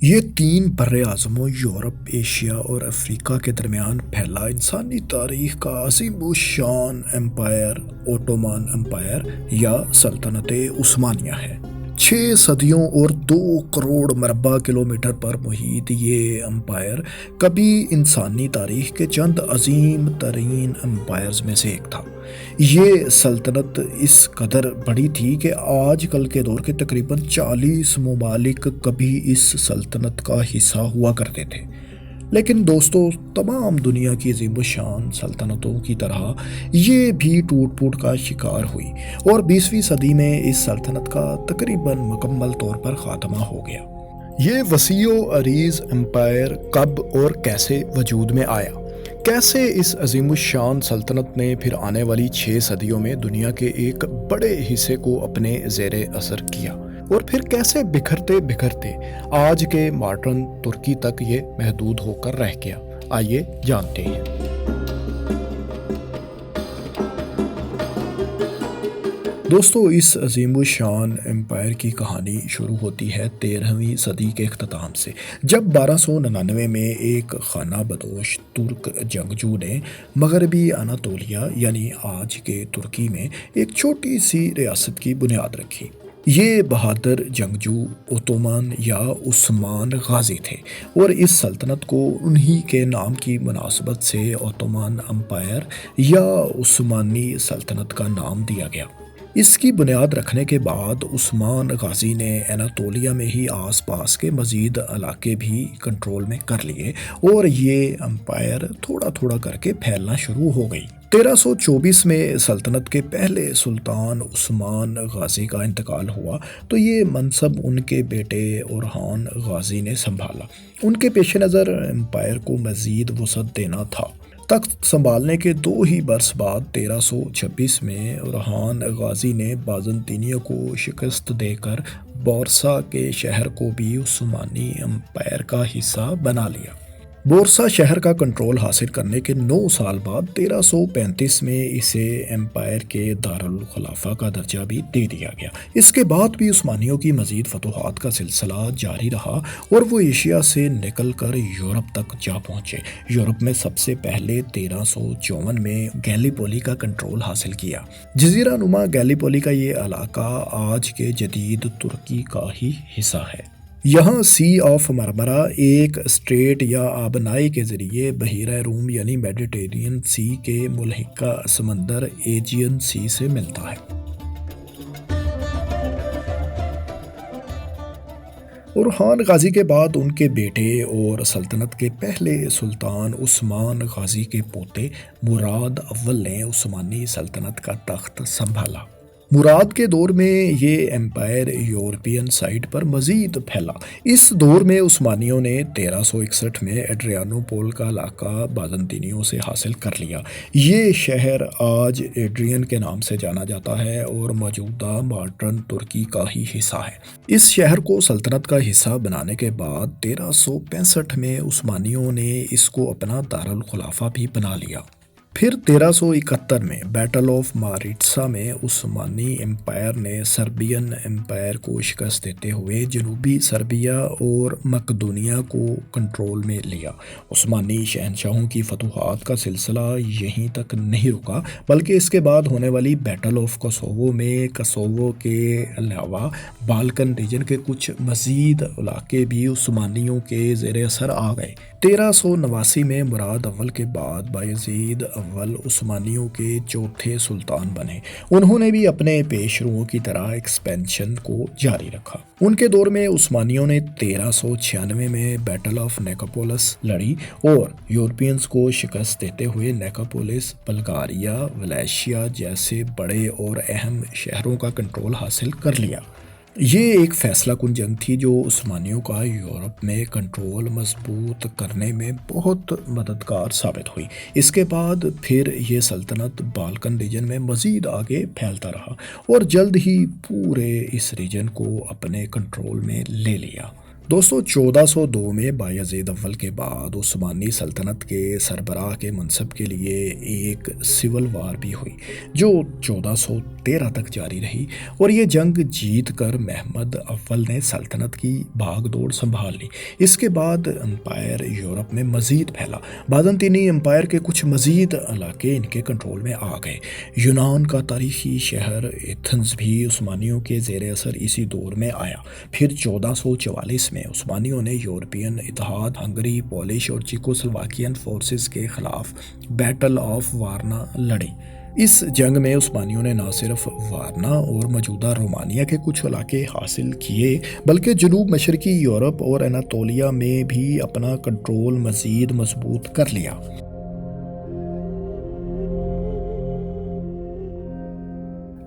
یہ تین براعظموں Europe, Asia اور افریقہ کے درمیان پھیلا انسانی تاریخ کا عظیم الشان امپائر اوٹومان امپائر یا سلطنت عثمانیہ ہے۔ 6 صدیوں اور 2 کروڑ مربع کلومیٹر پر محیط یہ امپائر کبھی انسانی تاریخ کے چند عظیم ترین امپائرز میں سے ایک تھا۔ یہ سلطنت اس قدر بڑی تھی کہ آج کل کے دور کے تقریباً 40 ممالک کبھی اس سلطنت کا حصہ ہوا کرتے تھے۔ لیکن دوستو، تمام دنیا کی عظیم الشان سلطنتوں کی طرح یہ بھی ٹوٹ پھوٹ کا شکار ہوئی اور 20ویں صدی میں اس سلطنت کا تقریباً مکمل طور پر خاتمہ ہو گیا۔ یہ وسیع و عریض امپائر کب اور کیسے وجود میں آیا؟ کیسے اس عظیم الشان سلطنت نے پھر آنے والی 6 صدیوں میں دنیا کے ایک بڑے حصے کو اپنے زیر اثر کیا، اور پھر کیسے بکھرتے بکھرتے آج کے ماڈرن ترکی تک یہ محدود ہو کر رہ گیا؟ آئیے جانتے ہیں۔ دوستو، اس عظیم الشان امپائر کی کہانی شروع ہوتی ہے 13ویں صدی کے اختتام سے، جب 1299 میں ایک خانہ بدوش ترک جنگجو نے مغربی اناطولیہ یعنی آج کے ترکی میں ایک چھوٹی سی ریاست کی بنیاد رکھی۔ یہ بہادر جنگجو اوتومان یا عثمان غازی تھے، اور اس سلطنت کو انہی کے نام کی مناسبت سے اوتومان امپائر یا عثمانی سلطنت کا نام دیا گیا۔ اس کی بنیاد رکھنے کے بعد عثمان غازی نے اناطولیہ میں ہی آس پاس کے مزید علاقے بھی کنٹرول میں کر لیے، اور یہ امپائر تھوڑا تھوڑا کر کے پھیلنا شروع ہو گئی۔ 1324 میں سلطنت کے پہلے سلطان عثمان غازی کا انتقال ہوا تو یہ منصب ان کے بیٹے اورحان غازی نے سنبھالا۔ ان کے پیش نظر امپائر کو مزید وسعت دینا تھا۔ تخت سنبھالنے کے 2 ہی برس بعد 1326 میں اورحان غازی نے بازنطینیوں کو شکست دے کر بورسا کے شہر کو بھی عثمانی امپائر کا حصہ بنا لیا۔ بورسا شہر کا کنٹرول حاصل کرنے کے 9 سال بعد 1335 میں اسے امپائر کے دارالخلافہ کا درجہ بھی دے دیا گیا۔ اس کے بعد بھی عثمانیوں کی مزید فتوحات کا سلسلہ جاری رہا اور وہ ایشیا سے نکل کر یورپ تک جا پہنچے۔ یورپ میں سب سے پہلے 1354 میں گیلیپولی کا کنٹرول حاصل کیا۔ جزیرہ نما گیلیپولی کا یہ علاقہ آج کے جدید ترکی کا ہی حصہ ہے۔ یہاں سی آف مرمرا ایک اسٹریٹ یا آبنائی کے ذریعے بحیرہ روم یعنی میڈیٹرینین سی کے ملحقہ سمندر ایجین سی سے ملتا ہے۔ اورحان غازی کے بعد ان کے بیٹے اور سلطنت کے پہلے سلطان عثمان غازی کے پوتے مراد اول نے عثمانی سلطنت کا تخت سنبھالا۔ مراد کے دور میں یہ امپائر یورپین سائٹ پر مزید پھیلا۔ اس دور میں عثمانیوں نے 1361 میں ایڈریانوپول کا علاقہ بازنطینیوں سے حاصل کر لیا۔ یہ شہر آج ایڈرین کے نام سے جانا جاتا ہے اور موجودہ ماڈرن ترکی کا ہی حصہ ہے۔ اس شہر کو سلطنت کا حصہ بنانے کے بعد 1365 میں عثمانیوں نے اس کو اپنا دارالخلافہ بھی بنا لیا۔ پھر 1371 میں بیٹل آف ماریٹسا میں عثمانی امپائر نے سربین امپائر کو شکست دیتے ہوئے جنوبی سربیا اور مقدونیہ کو کنٹرول میں لیا۔ عثمانی شہنشاہوں کی فتوحات کا سلسلہ یہیں تک نہیں رکا، بلکہ اس کے بعد ہونے والی بیٹل آف کوسوو میں کوسوو کے علاوہ بالکن ریجن کے کچھ مزید علاقے بھی عثمانیوں کے زیر اثر آ گئے۔ 1389 میں مراد اول کے بعد بایزید اول عثمانیوں کے چوتھے سلطان بنے۔ انہوں نے بھی اپنے پیشروؤں کی طرح ایکسپینشن کو جاری رکھا۔ ان کے دور میں عثمانیوں نے 1396 میں بیٹل آف نیکوپولس لڑی اور یورپینز کو شکست دیتے ہوئے نیکوپولس، بلغاریہ، ولیشیا جیسے بڑے اور اہم شہروں کا کنٹرول حاصل کر لیا۔ یہ ایک فیصلہ کن جنگ تھی جو عثمانیوں کا یورپ میں کنٹرول مضبوط کرنے میں بہت مددگار ثابت ہوئی۔ اس کے بعد پھر یہ سلطنت بالکن ریجن میں مزید آگے پھیلتا رہا اور جلد ہی پورے اس ریجن کو اپنے کنٹرول میں لے لیا۔ دوستو 1402 میں بایزید اول کے بعد عثمانی سلطنت کے سربراہ کے منصب کے لیے ایک سول وار بھی ہوئی جو 1413 تک جاری رہی، اور یہ جنگ جیت کر محمد اول نے سلطنت کی بھاگ دوڑ سنبھال لی۔ اس کے بعد امپائر یورپ میں مزید پھیلا، بازنطینی امپائر کے کچھ مزید علاقے ان کے کنٹرول میں آ گئے۔ یونان کا تاریخی شہر ایتھنز بھی عثمانیوں کے زیر اثر اسی دور میں آیا۔ پھر 1444 میں عثمانیوں نے یورپین اتحاد، ہنگری، پولش اور چیکوسلواکین فورسز کے خلاف بیٹل آف وارنا لڑی۔ اس جنگ میں عثمانیوں نے نہ صرف وارنا اور موجودہ رومانیہ کے کچھ علاقے حاصل کیے بلکہ جنوب مشرقی یورپ اور اناطولیہ میں بھی اپنا کنٹرول مزید مضبوط کر لیا۔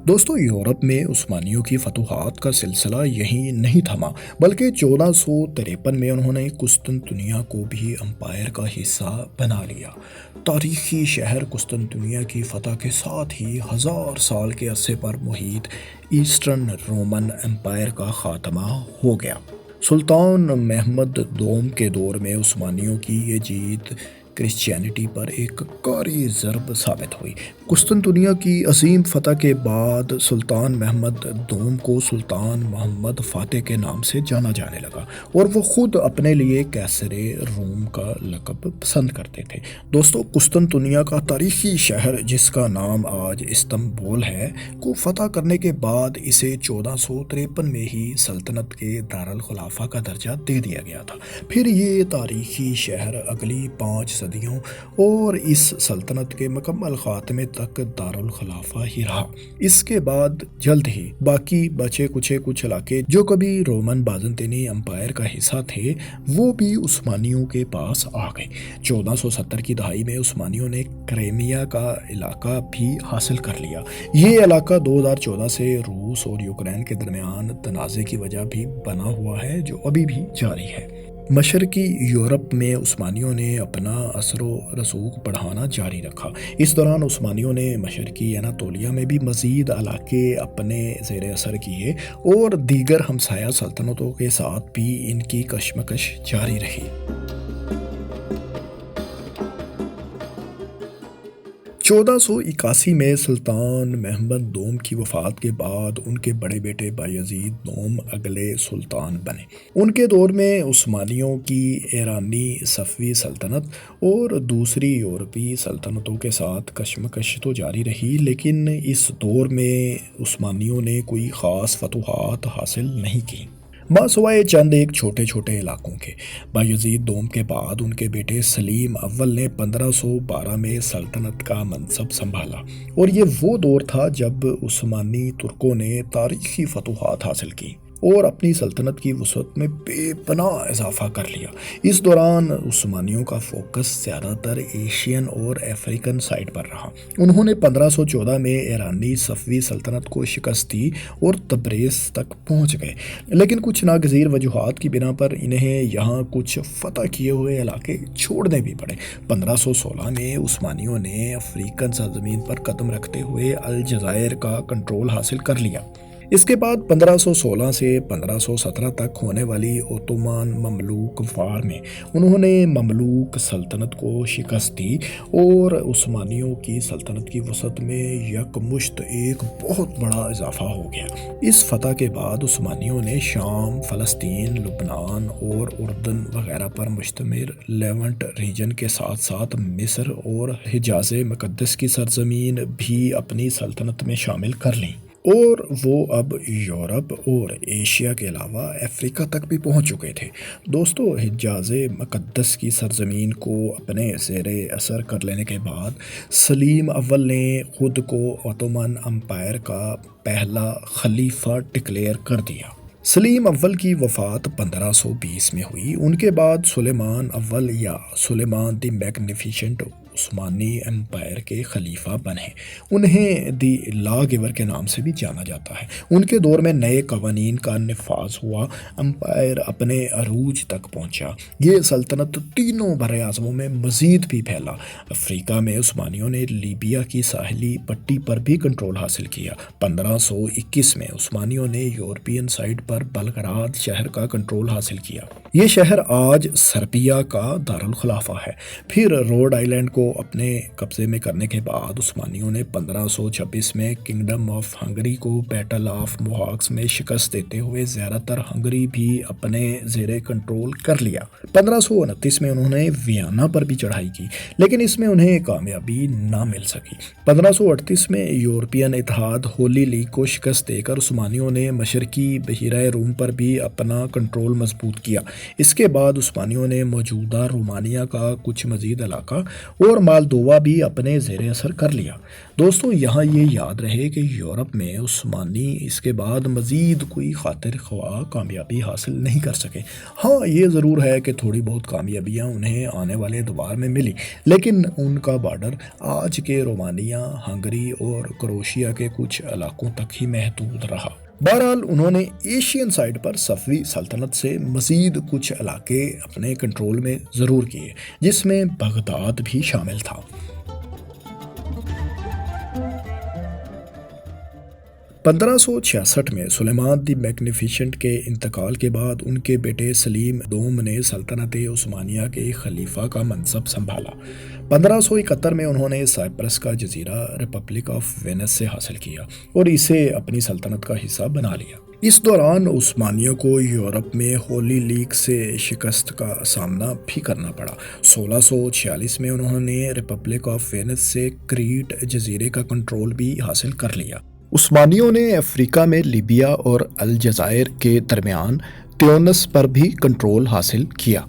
دوستو یورپ میں عثمانیوں کی فتوحات کا سلسلہ یہیں نہیں تھما، بلکہ 1453 میں انہوں نے قسطنطنیہ کو بھی امپائر کا حصہ بنا لیا۔ تاریخی شہر قسطنطنیہ کی فتح کے ساتھ ہی 1000 سال کے عرصے پر محیط ایسٹرن رومن امپائر کا خاتمہ ہو گیا۔ سلطان محمد دوم کے دور میں عثمانیوں کی یہ جیت کرسچینٹی پر ایک کاری ضرب ثابت ہوئی۔ قسطنطنیہ کی عظیم فتح کے بعد سلطان محمد دوم کو سلطان محمد فاتح کے نام سے جانا جانے لگا، اور وہ خود اپنے لیے کیسر روم کا لقب پسند کرتے تھے۔ دوستو قسطنطنیہ کا تاریخی شہر جس کا نام آج استنبول ہے کو فتح کرنے کے بعد اسے 1453 میں ہی سلطنت کے دارالخلافہ کا درجہ دے دیا گیا تھا۔ پھر یہ تاریخی شہر اگلی 5 صدیوں اور اس سلطنت کے مکمل خاتمے تک دارالخلافہ ہی رہا۔ اس کے بعد جلد ہی باقی بچے کچھ علاقے جو کبھی رومن بازنطینی امپائر کا حصہ تھے وہ بھی عثمانیوں کے پاس آ گئے۔ 1470 کی دہائی میں عثمانیوں نے کریمیا کا علاقہ بھی حاصل کر لیا۔ یہ علاقہ 2014 سے روس اور یوکرین کے درمیان تنازع کی وجہ بھی بنا ہوا ہے جو ابھی بھی جاری ہے۔ مشرقی یورپ میں عثمانیوں نے اپنا اثر و رسوخ بڑھانا جاری رکھا۔ اس دوران عثمانیوں نے مشرقی اناطولیہ میں بھی مزید علاقے اپنے زیر اثر کیے اور دیگر ہمسایہ سلطنتوں کے ساتھ بھی ان کی کشمکش جاری رہی۔ 1481 میں سلطان محمد دوم کی وفات کے بعد ان کے بڑے بیٹے بایزید دوم اگلے سلطان بنے۔ ان کے دور میں عثمانیوں کی ایرانی صفوی سلطنت اور دوسری یورپی سلطنتوں کے ساتھ کشمکش تو جاری رہی، لیکن اس دور میں عثمانیوں نے کوئی خاص فتوحات حاصل نہیں کی، سوائے چند ایک چھوٹے علاقوں کے۔ بایزید دوم کے بعد ان کے بیٹے سلیم اول نے 1512 میں سلطنت کا منصب سنبھالا، اور یہ وہ دور تھا جب عثمانی ترکوں نے تاریخی فتوحات حاصل کی اور اپنی سلطنت کی وسعت میں بے پناہ اضافہ کر لیا۔ اس دوران عثمانیوں کا فوکس زیادہ تر ایشین اور افریقن سائٹ پر رہا۔ انہوں نے 1514 میں ایرانی صفوی سلطنت کو شکست دی اور تبریز تک پہنچ گئے، لیکن کچھ ناگزیر وجوہات کی بنا پر انہیں یہاں کچھ فتح کیے ہوئے علاقے چھوڑنے بھی پڑے۔ 1516 میں عثمانیوں نے افریقن سرزمین پر قدم رکھتے ہوئے الجزائر کا کنٹرول حاصل کر لیا۔ اس کے بعد 1516 سے 1517 تک ہونے والی اوٹومان مملوک وار میں انہوں نے مملوک سلطنت کو شکست دی اور عثمانیوں کی سلطنت کی وسعت میں یکمشت ایک بہت بڑا اضافہ ہو گیا۔ اس فتح کے بعد عثمانیوں نے شام، فلسطین، لبنان اور اردن وغیرہ پر مشتمل لیونٹ ریجن کے ساتھ ساتھ مصر اور حجاز مقدس کی سرزمین بھی اپنی سلطنت میں شامل کر لیں، اور وہ اب یورپ اور ایشیا کے علاوہ افریقہ تک بھی پہنچ چکے تھے۔ دوستو حجاز مقدس کی سرزمین کو اپنے زیر اثر کر لینے کے بعد سلیم اول نے خود کو عثمانی امپائر کا پہلا خلیفہ ڈکلیئر کر دیا۔ سلیم اول کی وفات 1520 میں ہوئی۔ ان کے بعد سلیمان اول یا سلیمان دی میگنیفیسنٹ عثمانی امپائر کے خلیفہ بنے۔ انہیں دی لا گیور کے نام سے بھی جانا جاتا ہے۔ ان کے دور میں نئے قوانین کا نفاذ ہوا، امپائر اپنے عروج تک پہنچا۔ یہ سلطنت تینوں براعظموں میں مزید بھی پھیلا۔ افریقہ میں عثمانیوں نے لیبیا کی ساحلی پٹی پر بھی کنٹرول حاصل کیا۔ 1521 میں عثمانیوں نے یورپین سائٹ پر بلگراد شہر کا کنٹرول حاصل کیا۔ یہ شہر آج سربیا کا دارالخلافہ ہے۔ پھر روڈ آئلینڈ کو اپنے قبضے میں کرنے کے بعد عثمانیوں نے 1526 میں کنگڈم آف ہنگری کو بیٹل آف موہاکس میں شکست دیتے ہوئے زیادہ تر ہنگری بھی اپنے زیر کنٹرول کر لیا۔ 1529 میں انہوں نے ویانا پر بھی چڑھائی کی، لیکن اس میں انہیں کامیابی نہ مل سکی۔ 1538 میں یورپین اتحاد ہولی لیگ کو شکست دے کر عثمانیوں نے مشرقی بحیرہ روم پر بھی اپنا کنٹرول مضبوط کیا۔ اس کے بعد عثمانیوں نے موجودہ رومانیہ کا کچھ مزید علاقہ اور مالدووا بھی اپنے زیر اثر کر لیا۔ دوستو، یہاں یہ یاد رہے کہ یورپ میں عثمانی اس کے بعد مزید کوئی خاطر خواہ کامیابی حاصل نہیں کر سکے۔ ہاں، یہ ضرور ہے کہ تھوڑی بہت کامیابیاں انہیں آنے والے ادوار میں ملی، لیکن ان کا بارڈر آج کے رومانیہ، ہنگری اور کروشیا کے کچھ علاقوں تک ہی محدود رہا۔ بہرحال انہوں نے ایشین سائٹ پر صفوی سلطنت سے مزید کچھ علاقے اپنے کنٹرول میں ضرور کیے، جس میں بغداد بھی شامل تھا۔ 1566 میں سلیمان دی میگنیفیسنٹ کے انتقال کے بعد ان کے بیٹے سلیم دوم نے سلطنت عثمانیہ کے خلیفہ کا منصب سنبھالا۔ 1571 میں انہوں نے سائپرس کا جزیرہ ریپبلک آف وینس سے حاصل کیا اور اسے اپنی سلطنت کا حصہ بنا لیا۔ اس دوران عثمانیوں کو یورپ میں ہولی لیگ سے شکست کا سامنا بھی کرنا پڑا۔ 1646 میں انہوں نے ریپبلک آف وینس سے کریٹ جزیرے کا کنٹرول بھی حاصل کر لیا۔ عثمانیوں نے افریقہ میں لیبیا اور الجزائر کے درمیان تیونس پر بھی کنٹرول حاصل کیا۔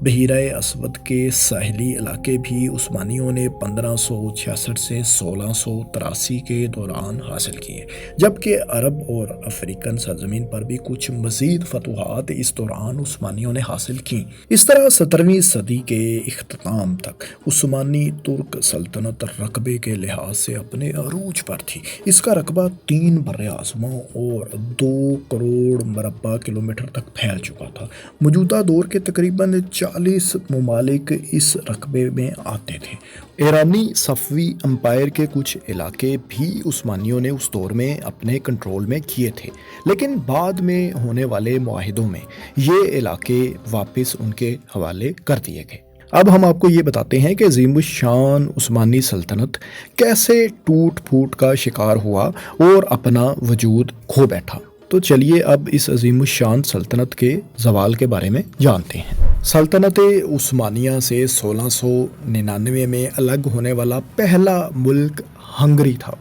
بحیرہ اسود کے ساحلی علاقے بھی عثمانیوں نے 1566 سے 1683 کے دوران حاصل کیے، جبکہ عرب اور افریقن سرزمین پر بھی کچھ مزید فتوحات اس دوران عثمانیوں نے حاصل کیں۔ اس طرح 17ویں صدی کے اختتام تک عثمانی ترک سلطنت رقبے کے لحاظ سے اپنے عروج پر تھی۔ اس کا رقبہ 3 براعظموں اور 2 کروڑ مربع کلومیٹر تک پھیل چکا تھا۔ موجودہ دور کے تقریباً 40 ممالک اس رقبے میں آتے تھے۔ ایرانی صفوی امپائر کے کچھ علاقے بھی عثمانیوں نے اس دور میں اپنے کنٹرول میں کیے تھے، لیکن بعد میں ہونے والے معاہدوں میں یہ علاقے واپس ان کے حوالے کر دیے گئے۔ اب ہم آپ کو یہ بتاتے ہیں کہ عظیم الشان عثمانی سلطنت کیسے ٹوٹ پھوٹ کا شکار ہوا اور اپنا وجود کھو بیٹھا۔ تو چلیے اب اس عظیم الشان سلطنت کے زوال کے بارے میں جانتے ہیں۔ سلطنت عثمانیہ سے 1699 میں الگ ہونے والا پہلا ملک ہنگری تھا۔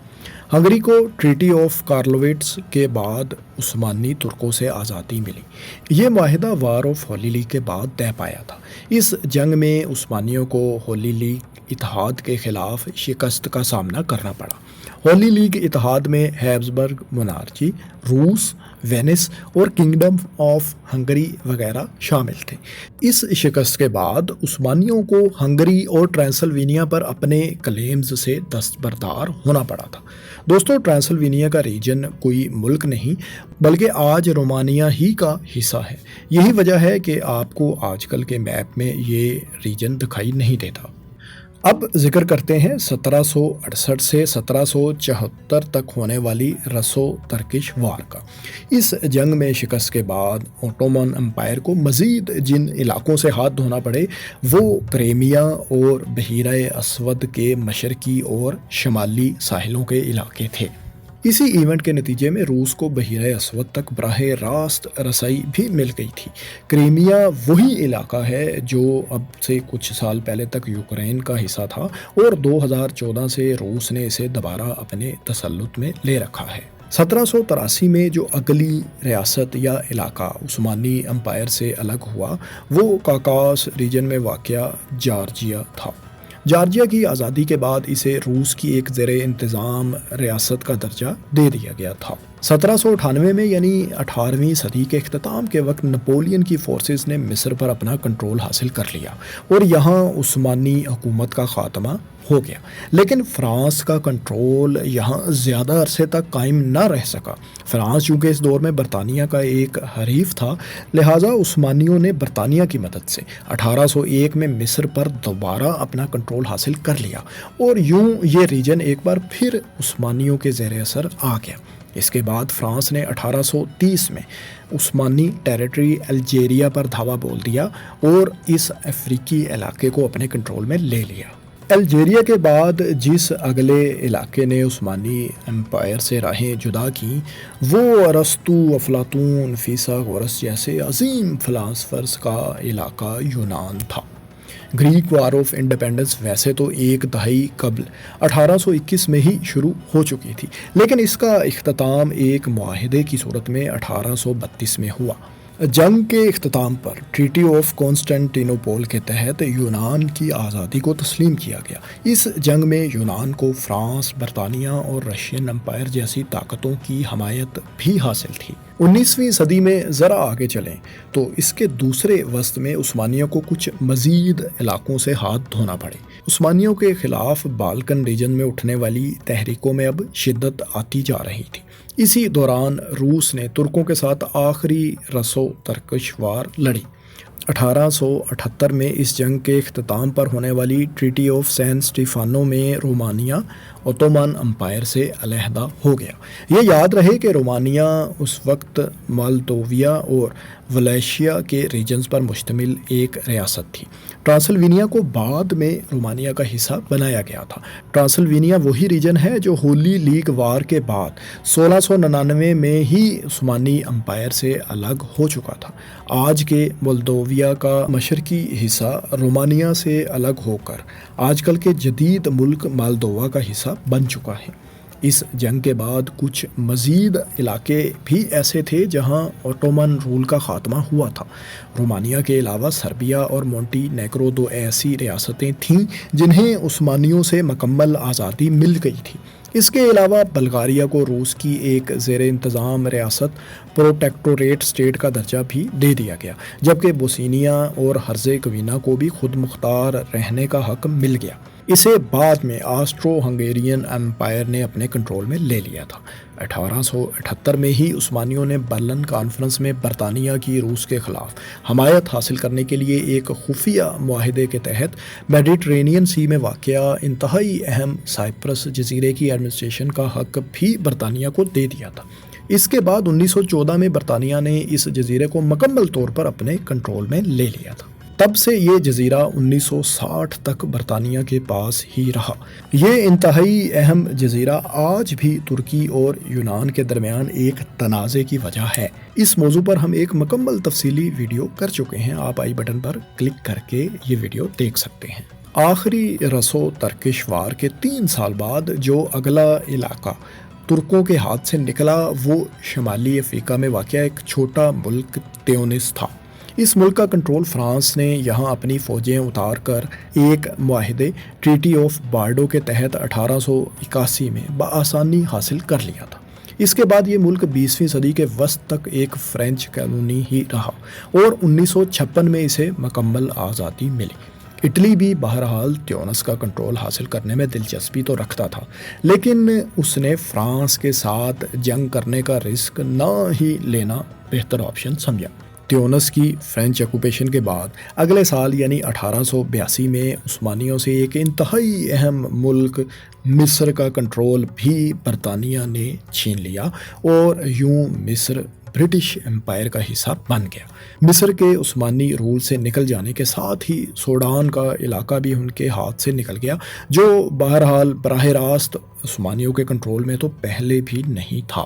ہنگری کو ٹریٹی آف کارلویٹس کے بعد عثمانی ترکوں سے آزادی ملی۔ یہ معاہدہ وار آف ہولی لیگ کے بعد طے پایا تھا۔ اس جنگ میں عثمانیوں کو ہولی لیگ اتحاد کے خلاف شکست کا سامنا کرنا پڑا۔ ہولی لیگ اتحاد میں ہیبسبرگ مونارچی، روس، وینس اور کنگڈم آف ہنگری وغیرہ شامل تھے۔ اس شکست کے بعد عثمانیوں کو ہنگری اور ٹرانسلوینیا پر اپنے کلیمز سے دستبردار ہونا پڑا تھا۔ دوستو، ٹرانسلوینیا کا ریجن کوئی ملک نہیں بلکہ آج رومانیہ ہی کا حصہ ہے۔ یہی وجہ ہے کہ آپ کو آج کل کے میپ میں یہ ریجن دکھائی نہیں دیتا۔ اب ذکر کرتے ہیں 1768 سے 1774 تک ہونے والی رسو ترکش وار کا۔ اس جنگ میں شکست کے بعد اوٹومن امپائر کو مزید جن علاقوں سے ہاتھ دھونا پڑے وہ کریمیا اور بحیرہ اسود کے مشرقی اور شمالی ساحلوں کے علاقے تھے۔ اسی ایونٹ کے نتیجے میں روس کو بحیرہ اسود تک براہ راست رسائی بھی مل گئی تھی۔ کریمیا وہی علاقہ ہے جو اب سے کچھ سال پہلے تک یوکرین کا حصہ تھا اور 2014 سے روس نے اسے دوبارہ اپنے تسلط میں لے رکھا ہے۔ 1783 میں جو اگلی ریاست یا علاقہ عثمانی امپائر سے الگ ہوا وہ کاکاس ریجن میں واقع جارجیا تھا۔ جارجیا کی آزادی کے بعد اسے روس کی ایک زیر انتظام ریاست کا درجہ دے دیا گیا تھا۔ 1798 میں یعنی 18ویں صدی کے اختتام کے وقت نپولین کی فورسز نے مصر پر اپنا کنٹرول حاصل کر لیا اور یہاں عثمانی حکومت کا خاتمہ ہو گیا، لیکن فرانس کا کنٹرول یہاں زیادہ عرصے تک قائم نہ رہ سکا۔ فرانس چونکہ اس دور میں برطانیہ کا ایک حریف تھا، لہٰذا عثمانیوں نے برطانیہ کی مدد سے 1801 میں مصر پر دوبارہ اپنا کنٹرول حاصل کر لیا اور یوں یہ ریجن ایک بار پھر عثمانیوں کے زیر اثر آ گیا۔ اس کے بعد فرانس نے 1830 میں عثمانی ٹیریٹری الجیریا پر دھاوا بول دیا اور اس افریقی علاقے کو اپنے کنٹرول میں لے لیا۔ الجیریا کے بعد جس اگلے علاقے نے عثمانی امپائر سے راہیں جدا کیں وہ ارسطو، افلاطون، فیثاغورس جیسے عظیم فلاسفرز کا علاقہ یونان تھا۔ گریک وار آف انڈیپینڈنس ویسے تو ایک دہائی قبل 1821 میں ہی شروع ہو چکی تھی، لیکن اس کا اختتام ایک معاہدے کی صورت میں 1832 میں ہوا۔ جنگ کے اختتام پر ٹریٹی آف کانسٹینٹینوپول کے تحت یونان کی آزادی کو تسلیم کیا گیا۔ اس جنگ میں یونان کو فرانس، برطانیہ اور رشین امپائر جیسی طاقتوں کی حمایت بھی حاصل تھی۔ 19ویں صدی میں ذرا آگے چلیں تو اس کے دوسرے وسط میں عثمانیوں کو کچھ مزید علاقوں سے ہاتھ دھونا پڑے۔ عثمانیوں کے خلاف بالکن ریجن میں اٹھنے والی تحریکوں میں اب شدت آتی جا رہی تھی۔ اسی دوران روس نے ترکوں کے ساتھ آخری رسو ترکش وار لڑی۔ 1878 میں اس جنگ کے اختتام پر ہونے والی ٹریٹی آف سین اسٹیفانو میں رومانیہ اوٹومن امپائر سے علیحدہ ہو گیا۔ یہ یاد رہے کہ رومانیہ اس وقت مالدوویا اور ولیشیا کے ریجنز پر مشتمل ایک ریاست تھی۔ ٹرانسلوینیا کو بعد میں رومانیہ کا حصہ بنایا گیا تھا۔ ٹرانسلوینیا وہی ریجن ہے جو ہولی لیگ وار کے بعد 1699 میں ہی عثمانی امپائر سے الگ ہو چکا تھا۔ آج کے مولدوویا کا مشرقی حصہ رومانیہ سے الگ ہو کر آج کل کے جدید ملک مالدووا کا حصہ بن چکا ہے۔ اس جنگ کے بعد کچھ مزید علاقے بھی ایسے تھے جہاں اوٹومن رول کا خاتمہ ہوا تھا۔ رومانیہ کے علاوہ سربیا اور مونٹی نیگرو دو ایسی ریاستیں تھیں جنہیں عثمانیوں سے مکمل آزادی مل گئی تھی۔ اس کے علاوہ بلغاریہ کو روس کی ایک زیر انتظام ریاست پروٹیکٹوریٹ اسٹیٹ کا درجہ بھی دے دیا گیا، جبکہ بوسنیا اور ہرزیگوینا کو بھی خود مختار رہنے کا حق مل گیا۔ اسے بعد میں آسٹرو ہنگیرین امپائر نے اپنے کنٹرول میں لے لیا تھا۔ 1878 میں ہی عثمانیوں نے برلن کانفرنس میں برطانیہ کی روس کے خلاف حمایت حاصل کرنے کے لیے ایک خفیہ معاہدے کے تحت میڈیٹرینین سی میں واقع انتہائی اہم سائپرس جزیرے کی ایڈمنسٹریشن کا حق بھی برطانیہ کو دے دیا تھا۔ اس کے بعد 1914 میں برطانیہ نے اس جزیرے کو مکمل طور پر اپنے کنٹرول میں لے لیا تھا۔ تب سے یہ جزیرہ 1960 تک برطانیہ کے پاس ہی رہا۔ یہ انتہائی اہم جزیرہ آج بھی ترکی اور یونان کے درمیان ایک تنازع کی وجہ ہے۔ اس موضوع پر ہم ایک مکمل تفصیلی ویڈیو کر چکے ہیں، آپ آئی بٹن پر کلک کر کے یہ ویڈیو دیکھ سکتے ہیں۔ آخری رسو ترکش وار کے 3 سال بعد جو اگلا علاقہ ترکوں کے ہاتھ سے نکلا وہ شمالی افریقہ میں واقع ایک چھوٹا ملک تیونس تھا۔ اس ملک کا کنٹرول فرانس نے یہاں اپنی فوجیں اتار کر ایک معاہدے ٹریٹی آف بارڈو کے تحت 1881 میں بآسانی حاصل کر لیا تھا۔ اس کے بعد یہ ملک 20ویں صدی کے وسط تک ایک فرینچ کالونی ہی رہا اور 1956 میں اسے مکمل آزادی ملی۔ اٹلی بھی بہرحال تیونس کا کنٹرول حاصل کرنے میں دلچسپی تو رکھتا تھا، لیکن اس نے فرانس کے ساتھ جنگ کرنے کا رسک نہ ہی لینا بہتر آپشن سمجھا۔ تیونس کی فرینچ آکوپیشن کے بعد اگلے سال یعنی 1882 میں عثمانیوں سے ایک انتہائی اہم ملک مصر کا کنٹرول بھی برطانیہ نے چھین لیا اور یوں مصر برٹش امپائر کا حصہ بن گیا۔ مصر کے عثمانی رول سے نکل جانے کے ساتھ ہی سوڈان کا علاقہ بھی ان کے ہاتھ سے نکل گیا، جو بہرحال براہ راست عثمانیوں کے کنٹرول میں تو پہلے بھی نہیں تھا۔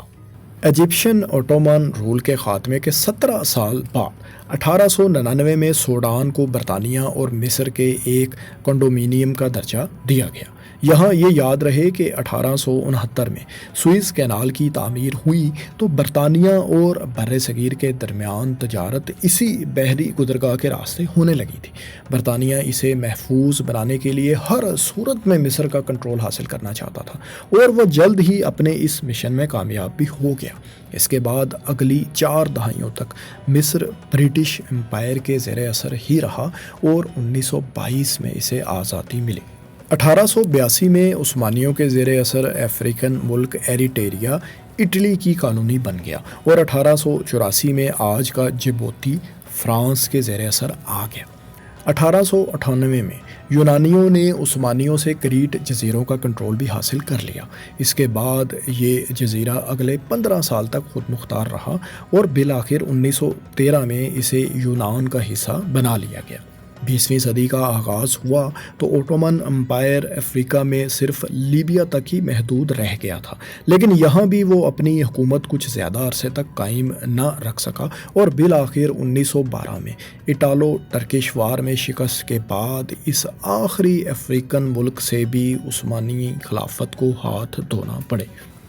ایجپشن اوٹومن رول کے خاتمے کے 17 سال بعد 1899 میں سوڈان کو برطانیہ اور مصر کے ایک کنڈومینیم کا درجہ دیا گیا۔ یہاں یہ یاد رہے کہ 1869 میں سوئس کینال کی تعمیر ہوئی تو برطانیہ اور بر صغیر کے درمیان تجارت اسی بحری گزرگاہ کے راستے ہونے لگی تھی۔ برطانیہ اسے محفوظ بنانے کے لیے ہر صورت میں مصر کا کنٹرول حاصل کرنا چاہتا تھا اور وہ جلد ہی اپنے اس مشن میں کامیاب بھی ہو گیا۔ اس کے بعد اگلی 4 دہائیوں تک مصر برٹش امپائر کے زیر اثر ہی رہا اور 1922 میں اسے آزادی ملی۔ 1882 میں عثمانیوں کے زیر اثر افریقن ملک ایریٹریا اٹلی کی کالونی بن گیا اور 1884 میں آج کا جبوتی فرانس کے زیر اثر آ گیا۔ 1898 میں یونانیوں نے عثمانیوں سے کریٹ جزیروں کا کنٹرول بھی حاصل کر لیا۔ اس کے بعد یہ جزیرہ اگلے 15 سال تک خود مختار رہا اور بالآخر 1913 میں اسے یونان کا حصہ بنا لیا گیا۔ 20ویں صدی کا آغاز ہوا تو اوٹومن امپائر افریقہ میں صرف لیبیا تک ہی محدود رہ گیا تھا، لیکن یہاں بھی وہ اپنی حکومت کچھ زیادہ عرصے تک قائم نہ رکھ سکا اور بالآخر 1912 میں اٹالو ٹرکش وار میں شکست کے بعد اس آخری افریقن ملک سے بھی عثمانی خلافت کو ہاتھ دھونا پڑے۔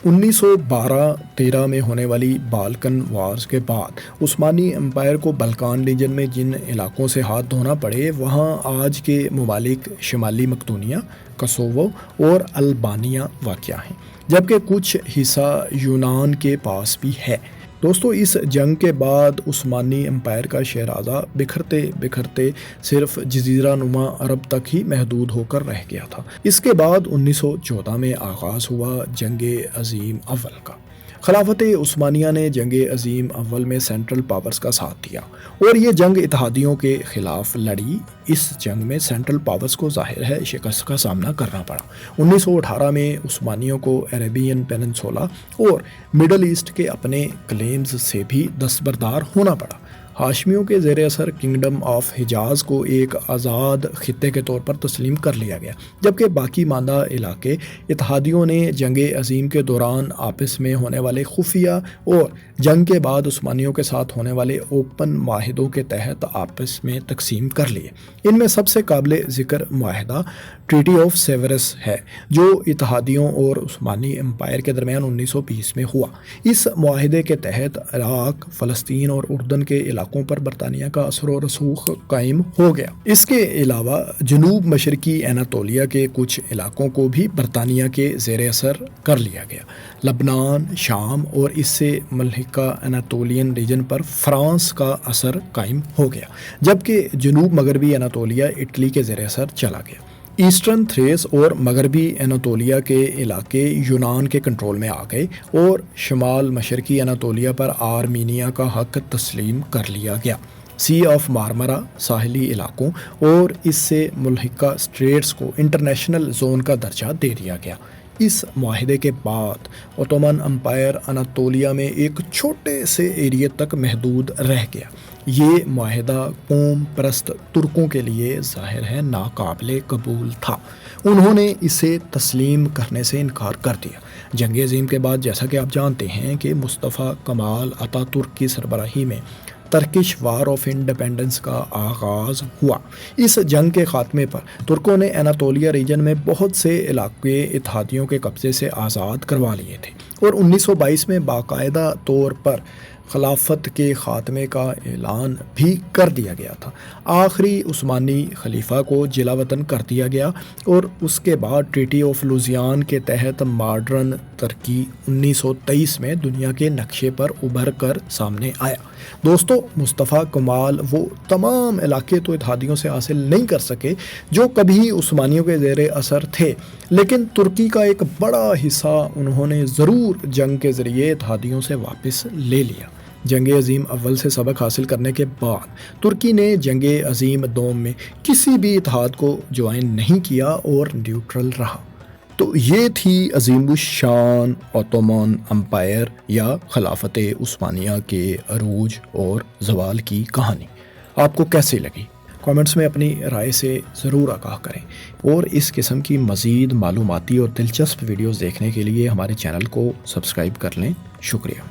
1912-13 میں ہونے والی بالکن وارز کے بعد عثمانی امپائر کو بلکان ریجن میں جن علاقوں سے ہاتھ دھونا پڑے وہاں آج کے ممالک شمالی مقدونیہ، کوسوو اور البانیہ واقع ہیں، جبکہ کچھ حصہ یونان کے پاس بھی ہے۔ دوستو، اس جنگ کے بعد عثمانی امپائر کا شیرازہ بکھرتے بکھرتے صرف جزیرہ نما عرب تک ہی محدود ہو کر رہ گیا تھا۔ اس کے بعد 1914 میں آغاز ہوا جنگ عظیم اول کا۔ خلافت عثمانیہ نے جنگ عظیم اول میں سینٹرل پاورز کا ساتھ دیا اور یہ جنگ اتحادیوں کے خلاف لڑی۔ اس جنگ میں سینٹرل پاورز کو ظاہر ہے شکست کا سامنا کرنا پڑا۔ 1918 میں عثمانیوں کو عربین پیننسولا اور مڈل ایسٹ کے اپنے کلیمز سے بھی دستبردار ہونا پڑا۔ ہاشمیوں کے زیر اثر کنگڈم آف حجاز کو ایک آزاد خطے کے طور پر تسلیم کر لیا گیا، جبکہ باقی ماندہ علاقے اتحادیوں نے جنگ عظیم کے دوران آپس میں ہونے والے خفیہ اور جنگ کے بعد عثمانیوں کے ساتھ ہونے والے اوپن معاہدوں کے تحت آپس میں تقسیم کر لیے۔ ان میں سب سے قابل ذکر معاہدہ ٹریٹی آف سیورس ہے جو اتحادیوں اور عثمانی امپائر کے درمیان 1920 میں ہوا۔ اس معاہدے کے تحت عراق، فلسطین اور اردن کے علاقوں پر برطانیہ کا اثر و رسوخ قائم ہو گیا۔ اس کے علاوہ جنوب مشرقی اناطولیہ کے کچھ علاقوں کو بھی برطانیہ کے زیر اثر کر لیا گیا۔ لبنان، شام اور اس سے ملحقہ اناطولین ریجن پر فرانس کا اثر قائم ہو گیا، جبکہ جنوب مغربی اناطولیہ اٹلی کے زیر اثر چلا گیا۔ ایسٹرن تھریس اور مغربی اناطولیہ کے علاقے یونان کے کنٹرول میں آ گئے اور شمال مشرقی اناطولیہ پر آرمینیا کا حق تسلیم کر لیا گیا۔ سی آف مارمرا ساحلی علاقوں اور اس سے ملحقہ اسٹریٹس کو انٹرنیشنل زون کا درجہ دے دیا گیا۔ اس معاہدے کے بعد اوٹومن امپائر اناطولیہ میں ایک چھوٹے سے ایریے تک محدود رہ گیا۔ یہ معاہدہ قوم پرست ترکوں کے لیے ظاہر ہے ناقابل قبول تھا۔ انہوں نے اسے تسلیم کرنے سے انکار کر دیا۔ جنگ عظیم کے بعد جیسا کہ آپ جانتے ہیں کہ مصطفیٰ کمال اتا ترک کی سربراہی میں ترکش وار آف انڈیپینڈنس کا آغاز ہوا۔ اس جنگ کے خاتمے پر ترکوں نے اناطولیہ ریجن میں بہت سے علاقے اتحادیوں کے قبضے سے آزاد کروا لیے تھے اور 1922 میں باقاعدہ طور پر خلافت کے خاتمے کا اعلان بھی کر دیا گیا تھا۔ آخری عثمانی خلیفہ کو جلا وطن کر دیا گیا اور اس کے بعد ٹریٹی آف لوزیان کے تحت ماڈرن ترکی 1923 میں دنیا کے نقشے پر ابھر کر سامنے آیا۔ دوستو، مصطفیٰ کمال وہ تمام علاقے تو اتحادیوں سے حاصل نہیں کر سکے جو کبھی عثمانیوں کے زیر اثر تھے، لیکن ترکی کا ایک بڑا حصہ انہوں نے ضرور جنگ کے ذریعے اتحادیوں سے واپس لے لیا۔ جنگ عظیم اول سے سبق حاصل کرنے کے بعد ترکی نے جنگ عظیم دوم میں کسی بھی اتحاد کو جوائن نہیں کیا اور نیوٹرل رہا۔ تو یہ تھی عظیم الشان اوٹومن امپائر یا خلافت عثمانیہ کے عروج اور زوال کی کہانی۔ آپ کو کیسی لگی؟ کامنٹس میں اپنی رائے سے ضرور آگاہ کریں اور اس قسم کی مزید معلوماتی اور دلچسپ ویڈیوز دیکھنے کے لیے ہمارے چینل کو سبسکرائب کر لیں۔ شکریہ۔